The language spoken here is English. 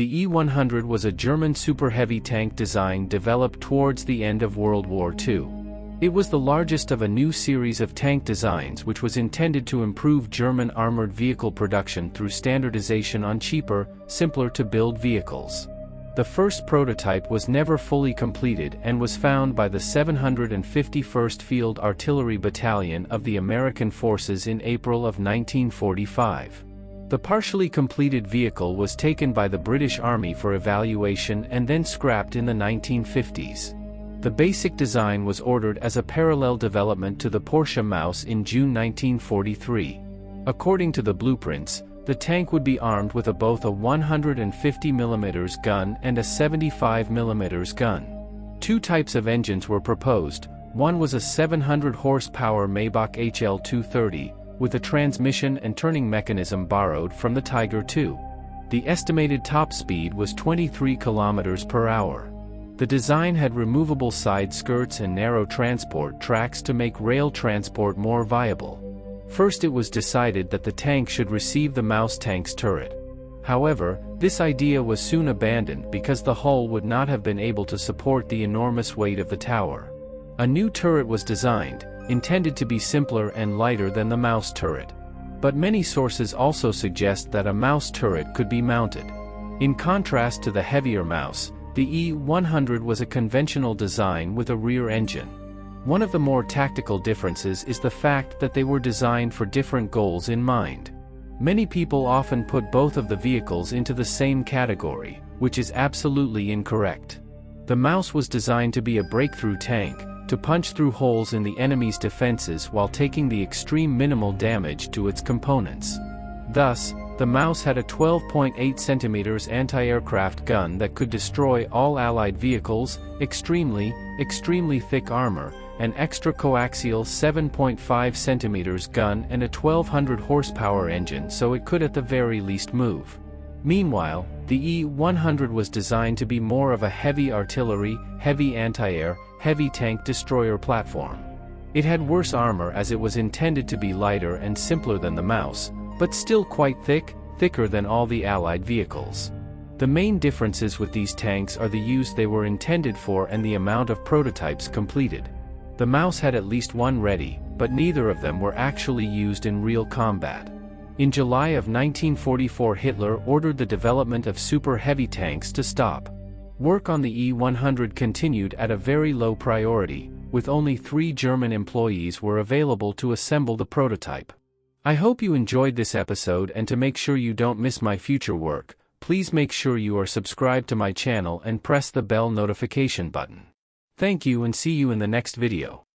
The E-100 was a German super heavy tank design developed towards the end of World War II. It was the largest of a new series of tank designs which was intended to improve German armored vehicle production through standardization on cheaper, simpler-to-build vehicles. The first prototype was never fully completed and was found by the 751st Field Artillery Battalion of the American Forces in April of 1945. The partially completed vehicle was taken by the British Army for evaluation and then scrapped in the 1950s. The basic design was ordered as a parallel development to the Porsche Maus in June 1943. According to the blueprints, the tank would be armed with both a 150mm gun and a 75mm gun. Two types of engines were proposed. One was a 700 horsepower Maybach HL230, with a transmission and turning mechanism borrowed from the Tiger II. The estimated top speed was 23 km per hour. The design had removable side skirts and narrow transport tracks to make rail transport more viable. First, it was decided that the tank should receive the Maus tank's turret. However, this idea was soon abandoned because the hull would not have been able to support the enormous weight of the tower. A new turret was designed, intended to be simpler and lighter than the Maus turret. But many sources also suggest that a Maus turret could be mounted. In contrast to the heavier Maus, the E-100 was a conventional design with a rear engine. One of the more tactical differences is the fact that they were designed for different goals in mind. Many people often put both of the vehicles into the same category, which is absolutely incorrect. The Maus was designed to be a breakthrough tank, to punch through holes in the enemy's defenses while taking the extreme minimal damage to its components. Thus, the Maus had a 12.8 cm anti-aircraft gun that could destroy all Allied vehicles, extremely thick armor, an extra coaxial 7.5 cm gun and a 1200 horsepower engine so it could at the very least move. Meanwhile, the E-100 was designed to be more of a heavy artillery, heavy anti-air, heavy tank destroyer platform. It had worse armor as it was intended to be lighter and simpler than the Maus, but still quite thicker than all the Allied vehicles. The main differences with these tanks are the use they were intended for and the amount of prototypes completed. The Maus had at least one ready, but neither of them were actually used in real combat. In July of 1944, Hitler ordered the development of super heavy tanks to stop. Work on the E-100 continued at a very low priority, with only 3 German employees were available to assemble the prototype. I hope you enjoyed this episode, and to make sure you don't miss my future work, please make sure you are subscribed to my channel and press the bell notification button. Thank you and see you in the next video.